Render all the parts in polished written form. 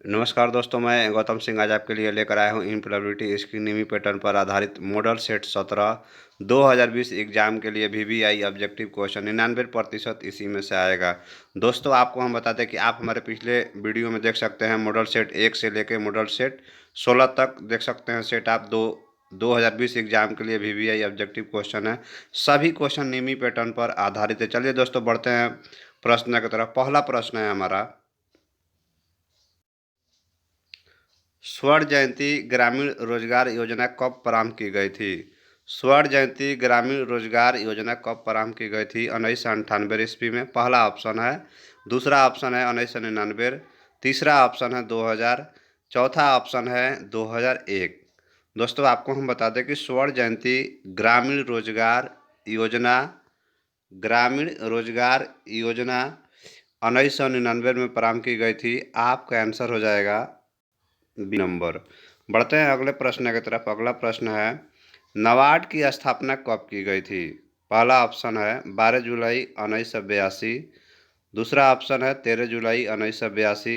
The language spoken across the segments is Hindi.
नमस्कार दोस्तों, मैं गौतम सिंह आज आपके लिए लेकर आया हूँ इम्प्लॉयबिलिटी स्क्रीनिंग पैटर्न पर आधारित मॉडल सेट 17 2020 एग्जाम के लिए वीवीआई ऑब्जेक्टिव क्वेश्चन 99% इसी में से आएगा। दोस्तों, आपको हम बताते हैं कि आप हमारे पिछले वीडियो में देख सकते हैं मॉडल सेट 1 से लेकर मॉडल सेट 16 तक देख सकते हैं। सेट आप 2020 एग्जाम के लिए वीवीआई ऑब्जेक्टिव क्वेश्चन है। सभी क्वेश्चन नियमी पैटर्न पर आधारित है। चलिए दोस्तों, बढ़ते हैं प्रश्न की तरफ। पहला प्रश्न है हमारा, स्वर्ण जयंती ग्रामीण रोजगार योजना कब प्रारंभ की गई थी? स्वर्ण जयंती ग्रामीण रोजगार योजना कब प्रारंभ की गई थी? 1998 ईस्वी में पहला ऑप्शन है। दूसरा ऑप्शन है 1999। तीसरा ऑप्शन है 2000। चौथा ऑप्शन है 2001। दोस्तों, आपको हम बता दें कि स्वर्ण जयंती ग्रामीण रोजगार योजना ग्रामीण रोजगार योजना 1999 में प्रारंभ की गई थी। आपका आंसर हो जाएगा बी नंबर। बढ़ते हैं अगले प्रश्न की तरफ। अगला प्रश्न है, नाबार्ड की स्थापना कब की गई थी? पहला ऑप्शन है 12 जुलाई 1982। दूसरा ऑप्शन है 13 जुलाई 1982।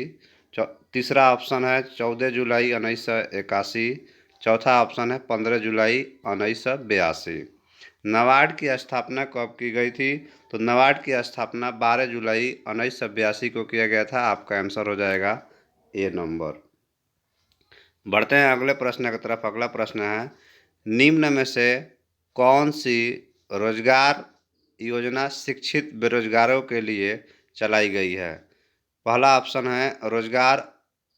तीसरा ऑप्शन है 14 जुलाई 1981। चौथा ऑप्शन है 15 जुलाई 1982। नाबार्ड की स्थापना कब की गई थी? तो नाबार्ड की स्थापना 12 जुलाई 1982 को किया गया था। आपका आंसर हो जाएगा ए नंबर। बढ़ते हैं अगले प्रश्न की तरफ। अगला प्रश्न है, निम्न में से कौन सी रोजगार योजना शिक्षित बेरोजगारों के लिए चलाई गई है? पहला ऑप्शन है रोजगार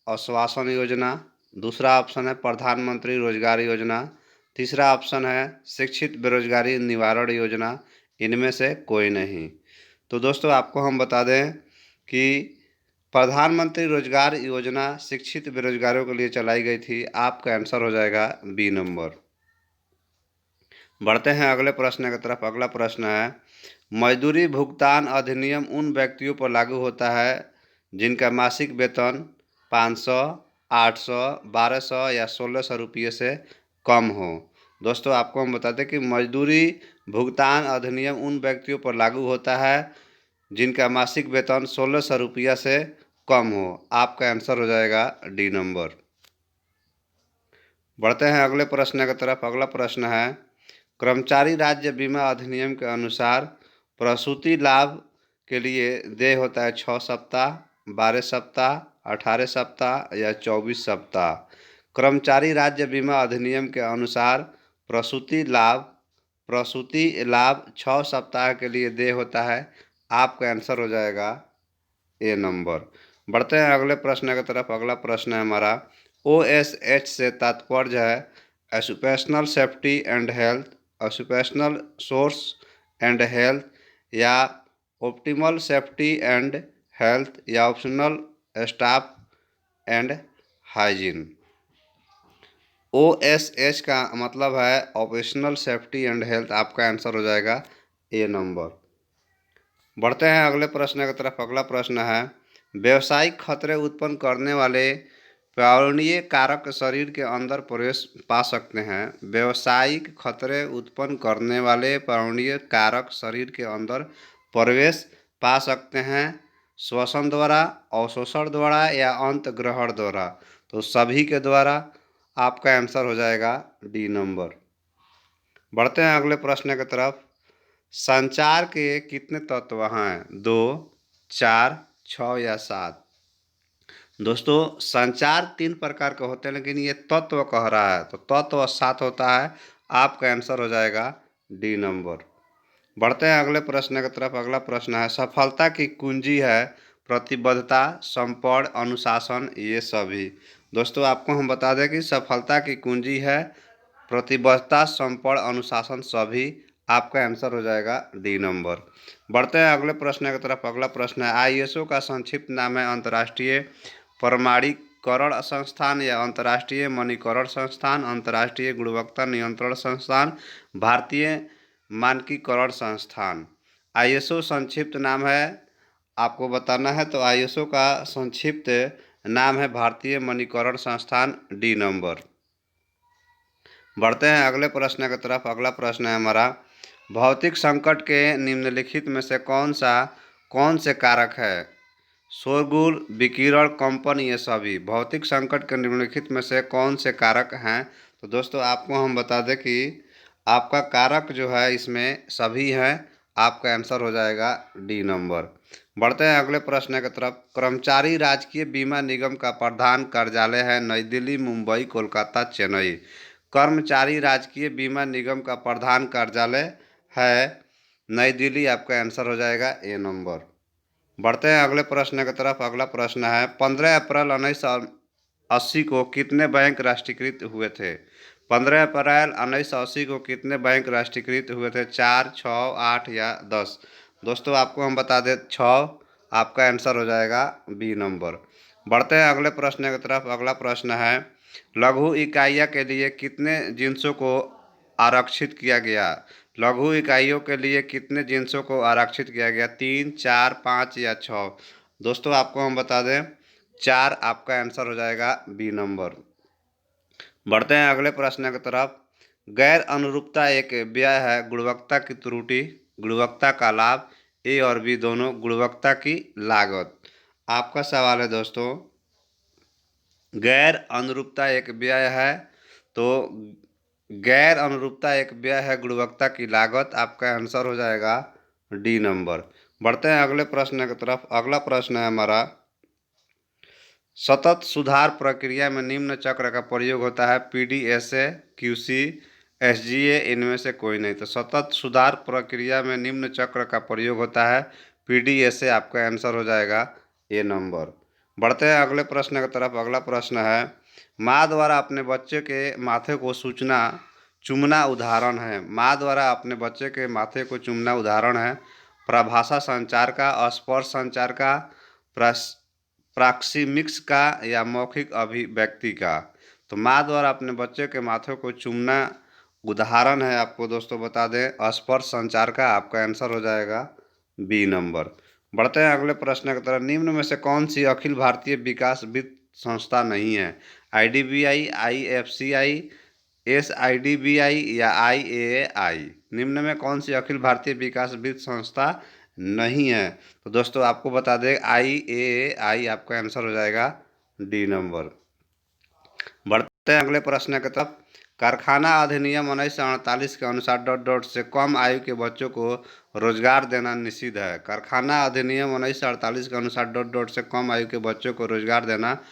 आश्वासन योजना। दूसरा ऑप्शन है प्रधानमंत्री रोजगार योजना। तीसरा ऑप्शन है शिक्षित बेरोजगारी निवारण योजना। इनमें से कोई नहीं। तो दोस्तों, आपको हम बता दें कि प्रधानमंत्री रोजगार योजना शिक्षित बेरोजगारों के लिए चलाई गई थी। आपका आंसर हो जाएगा बी नंबर। बढ़ते हैं अगले प्रश्न की तरफ। अगला प्रश्न है, मजदूरी भुगतान अधिनियम उन व्यक्तियों पर लागू होता है जिनका मासिक वेतन 500, 800, 1200 या 1600 रुपये से कम हो। दोस्तों, आपको हम बताते हैं कि मजदूरी भुगतान अधिनियम उन व्यक्तियों पर लागू होता है जिनका मासिक वेतन 1600 रुपया से कम हो। आपका आंसर हो जाएगा डी नंबर। बढ़ते हैं अगले प्रश्न की तरफ। अगला प्रश्न है, कर्मचारी राज्य बीमा अधिनियम के अनुसार प्रसूति लाभ के लिए देय होता है 6 सप्ताह, 12 सप्ताह, 18 सप्ताह या 24 सप्ताह। कर्मचारी राज्य बीमा अधिनियम के अनुसार प्रसूति लाभ 6 सप्ताह के लिए देय होता है। आपका आंसर हो जाएगा ए नंबर। बढ़ते हैं अगले प्रश्न की तरफ। अगला प्रश्न है हमारा, OSH से तात्पर्य है occupational safety and health, occupational source and health या ऑप्टिमल सेफ्टी एंड हेल्थ या optional staff and hygiene. OSH का मतलब है ऑपरेशनल सेफ्टी एंड हेल्थ। आपका आंसर हो जाएगा ए नंबर। बढ़ते हैं अगले प्रश्न की तरफ। अगला प्रश्न है, व्यावसायिक खतरे उत्पन्न करने वाले पर्यावरणीय कारक शरीर के अंदर प्रवेश पा सकते हैं। व्यावसायिक खतरे उत्पन्न करने वाले पर्यावरणीय कारक शरीर के अंदर प्रवेश पा सकते हैं श्वसन द्वारा, अवशोषण द्वारा या अंतःग्रहण द्वारा। तो सभी के द्वारा। आपका आंसर हो जाएगा डी नंबर। बढ़ते हैं अगले प्रश्न की तरफ। संचार के कितने तत्व हैं? 2, 4, 6 या 7? दोस्तों, संचार 3 प्रकार के होते हैं, लेकिन ये तत्व कह रहा है तो तत्व 7 होता है। आपका आंसर हो जाएगा डी नंबर। बढ़ते हैं अगले प्रश्न की तरफ। अगला प्रश्न है, सफलता की कुंजी है प्रतिबद्धता, समर्पण, अनुशासन, ये सभी। दोस्तों, आपको हम बता दें कि सफलता की कुंजी है प्रतिबद्धता, समर्पण, अनुशासन, सभी। आपका आंसर हो जाएगा डी नंबर। बढ़ते हैं अगले प्रश्न की तरफ। अगला प्रश्न है, ISO का संक्षिप्त नाम है अंतर्राष्ट्रीय प्रमाणीकरण संस्थान या अंतर्राष्ट्रीय मानकीकरण संस्थान, अंतर्राष्ट्रीय गुणवत्ता नियंत्रण संस्थान, भारतीय मानकीकरण संस्थान। ISO संक्षिप्त नाम है, आपको बताना है तो ISO का संक्षिप्त नाम है भारतीय मानकीकरण संस्थान, डी नंबर। बढ़ते हैं अगले प्रश्न की तरफ। अगला प्रश्न है हमारा, भौतिक संकट के निम्नलिखित में से कौन से कारक है शोरगुल, विकिरण, कंपन, ये सभी भौतिक संकट के निम्नलिखित में से कौन से कारक हैं? तो दोस्तों आपको हम बता दें कि आपका कारक जो है इसमें सभी हैं। आपका आंसर हो जाएगा डी नंबर। बढ़ते हैं अगले प्रश्न की तरफ। कर्मचारी राजकीय बीमा निगम का प्रधान कार्यालय है नई दिल्ली, मुंबई, कोलकाता, चेन्नई। कर्मचारी राजकीय बीमा निगम का प्रधान कार्यालय है नई दिल्ली। आपका आंसर हो जाएगा ए नंबर। बढ़ते हैं अगले प्रश्न की तरफ। अगला प्रश्न है 15 अप्रैल 1980 को कितने बैंक राष्ट्रीयकृत हुए थे? 15 अप्रैल 1980 को कितने बैंक राष्ट्रीयकृत हुए थे? 4, 6, 8 या 10? दोस्तों आपको हम बता दें 6। आपका आंसर हो जाएगा बी नंबर। बढ़ते हैं अगले प्रश्न की तरफ। अगला प्रश्न है लघु इकाइयाँ के लिए कितने जिन्सों को आरक्षित किया गया? लघु इकाइयों के लिए कितने जिन्सों को आरक्षित किया गया? 3, 4, 5 या 6? दोस्तों आपको हम बता दें 4। आपका आंसर हो जाएगा बी नंबर। बढ़ते हैं अगले प्रश्न की तरफ। गैर अनुरूपता एक व्यय है, गुणवत्ता की त्रुटि, गुणवत्ता का लाभ, ए और बी दोनों, गुणवत्ता की लागत। आपका सवाल है दोस्तों, गैर अनुरूपता एक व्यय है, तो गैर अनुरूपता एक व्यय है, गुणवत्ता की लागत। आपका आंसर हो जाएगा डी नंबर। बढ़ते हैं अगले प्रश्न की तरफ। अगला प्रश्न है हमारा सतत सुधार प्रक्रिया में निम्न चक्र का प्रयोग होता है? पीडीएसए, क्यूसी, एसजीए, इनमें से कोई नहीं। तो सतत सुधार प्रक्रिया में निम्न चक्र का प्रयोग होता है पीडीएसए। आपका आंसर हो जाएगा ए नंबर। बढ़ते हैं अगले प्रश्न की तरफ। अगला प्रश्न है माँ द्वारा अपने बच्चे के माथे को सूचना चूमना उदाहरण है। माँ द्वारा अपने बच्चे के माथे को चूमना उदाहरण है प्रभाषा संचार का, स्पर्श संचार का, प्रॉक्सिमिक्स का या मौखिक अभिव्यक्ति का? तो माँ द्वारा अपने बच्चे के माथे को चूमना उदाहरण है, आपको दोस्तों बता दें, स्पर्श संचार का। आपका आंसर हो जाएगा बी नंबर। बढ़ते हैं अगले प्रश्न की तरफ। निम्न में से कौन सी अखिल भारतीय विकास वित्त संस्था नहीं है? आईडीबीआई, आईएफसीआई, एसआईडीबीआई या आईएआई? निम्न में कौन सी अखिल भारतीय विकास वित्त संस्था नहीं है? तो दोस्तों आपको बता दें आईएआई। आपका आंसर हो जाएगा डी नंबर। बढ़ते हैं अगले प्रश्न की तरफ। कारखाना अधिनियम 1948 के अनुसार डॉट डॉट से कम आयु के बच्चों को रोजगार देना निषिद्ध है। कारखाना अधिनियम 1948 के अनुसार डॉट डॉट से कम आयु के बच्चों को रोजगार देना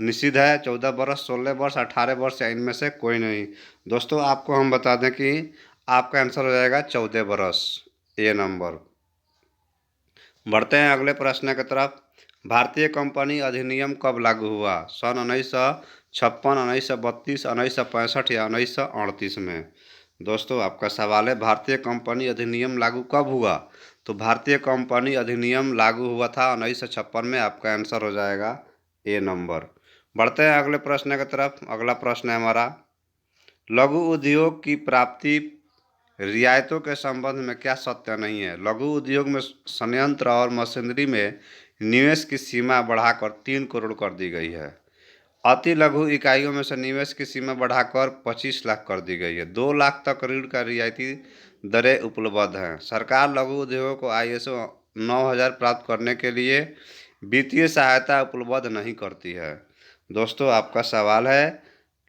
निषिद्ध है। 14 वर्ष, 16 वर्ष, 18 वर्ष या इनमें से कोई नहीं। दोस्तों आपको हम बता दें कि आपका आंसर हो जाएगा 14 वर्ष, ए नंबर। बढ़ते हैं अगले प्रश्न की तरफ। भारतीय कंपनी अधिनियम कब लागू हुआ? सन 1956, 1932, 1965 या 1938 में? दोस्तों आपका सवाल है भारतीय कंपनी अधिनियम लागू कब हुआ? तो भारतीय कंपनी अधिनियम लागू हुआ था 1956 में। आपका आंसर हो जाएगा ए नंबर। बढ़ते हैं अगले प्रश्न की तरफ। अगला प्रश्न है हमारा लघु उद्योग की प्राप्ति रियायतों के संबंध में क्या सत्य नहीं है? लघु उद्योग में संयंत्र और मशीनरी में निवेश की सीमा बढ़ाकर 3 करोड़ कर दी गई है। अति लघु इकाइयों में से निवेश की सीमा बढ़ाकर 25 लाख कर दी गई है। 2 लाख तक ऋण का रियायती दरें उपलब्ध हैं। सरकार लघु उद्योगों को आईएसओ 9000 प्राप्त करने के लिए वित्तीय सहायता उपलब्ध नहीं करती है। दोस्तों आपका सवाल है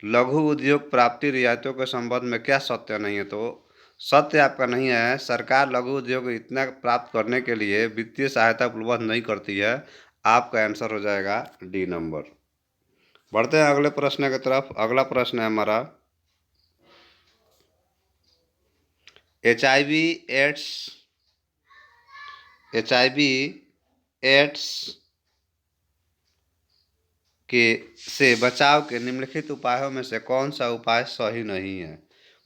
लघु उद्योग प्राप्ति रियायतों के संबंध में क्या सत्य नहीं है? तो सत्य आपका नहीं है। सरकार लघु उद्योग इतना प्राप्त करने के लिए वित्तीय सहायता उपलब्ध नहीं करती है। आपका आंसर हो जाएगा डी नंबर। बढ़ते हैं अगले प्रश्न की तरफ। अगला प्रश्न है हमारा एचआईवी एड्स के से बचाव के निम्नलिखित उपायों में से कौन सा उपाय सही नहीं है?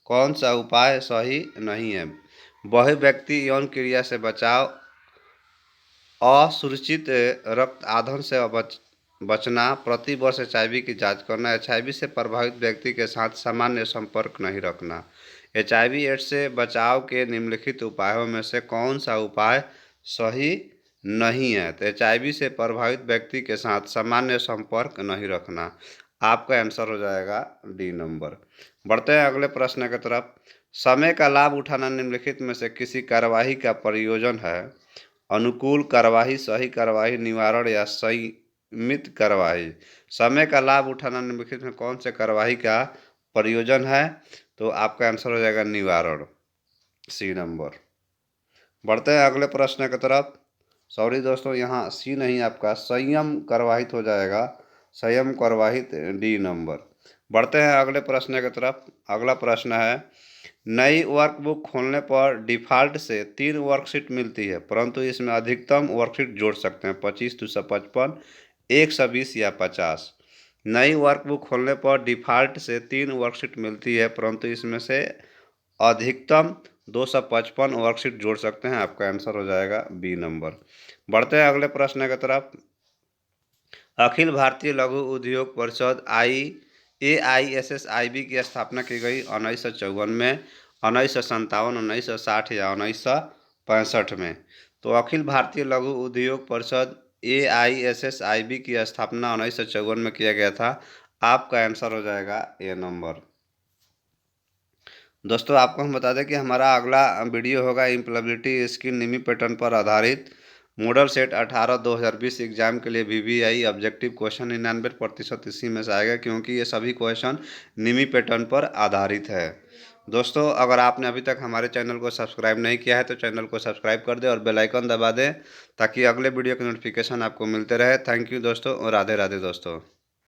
कौन सा उपाय सही नहीं है? वही व्यक्ति यौन क्रिया से बचाव, असुरक्षित रक्त आधन से बचना, प्रति वर्ष एचआईवी की जांच करना, एचआईवी से प्रभावित व्यक्ति के साथ सामान्य संपर्क नहीं रखना। एचआईवी एड्स से बचाव के निम्नलिखित उपायों में से कौन सा उपाय सही नहीं है? तो एचआईवी से प्रभावित व्यक्ति के साथ सामान्य संपर्क नहीं रखना। आपका आंसर हो जाएगा डी नंबर। बढ़ते हैं अगले प्रश्न की तरफ। समय का लाभ उठाना निम्नलिखित में से किसी कार्यवाही का प्रयोजन है? अनुकूल कार्यवाही, सही कार्यवाही, निवारण या संयमित कार्यवाही। समय का लाभ उठाना निम्नलिखित में कौन से कार्यवाही का प्रयोजन है? तो आपका आंसर हो जाएगा निवारण, सी नंबर। बढ़ते हैं अगले प्रश्न की तरफ। सॉरी दोस्तों, यहाँ सी नहीं, आपका संयम करवाहित हो जाएगा, संयम करवाहित, डी नंबर। बढ़ते हैं अगले प्रश्न की तरफ। अगला प्रश्न है, नई वर्कबुक खोलने पर डिफ़ॉल्ट से 3 वर्कशीट मिलती है, परंतु इसमें अधिकतम वर्कशीट जोड़ सकते हैं 25, 255, 120 या 50। नई वर्कबुक खोलने पर डिफ़ॉल्ट से 3 वर्कशीट मिलती है, परंतु इसमें से अधिकतम 255 वर्कशीट जोड़ सकते हैं। आपका आंसर हो जाएगा बी नंबर। बढ़ते हैं अगले प्रश्न की तरफ। अखिल भारतीय लघु उद्योग परिषद AISSIB की स्थापना की गई 1954 में, 1957, 1960 या 1965 में। तो अखिल भारतीय लघु उद्योग परिषद AISSIB की स्थापना 1954 में किया गया था। आपका आंसर हो जाएगा ए नंबर। दोस्तों आपको हम बता दें कि हमारा अगला वीडियो होगा इम्प्लॉयबिलिटी स्किल निमी पैटर्न पर आधारित मॉडल सेट 18 2020 एग्जाम के लिए VVI ऑब्जेक्टिव क्वेश्चन 99% इसी में से आएगा, क्योंकि ये सभी क्वेश्चन निमी पैटर्न पर आधारित है। दोस्तों अगर आपने अभी तक हमारे चैनल को सब्सक्राइब नहीं किया है तो चैनल को सब्सक्राइब कर दें और बेल आइकन दबा दें, ताकि अगले वीडियो के नोटिफिकेशन आपको मिलते रहे। थैंक यू दोस्तों, और राधे राधे दोस्तों।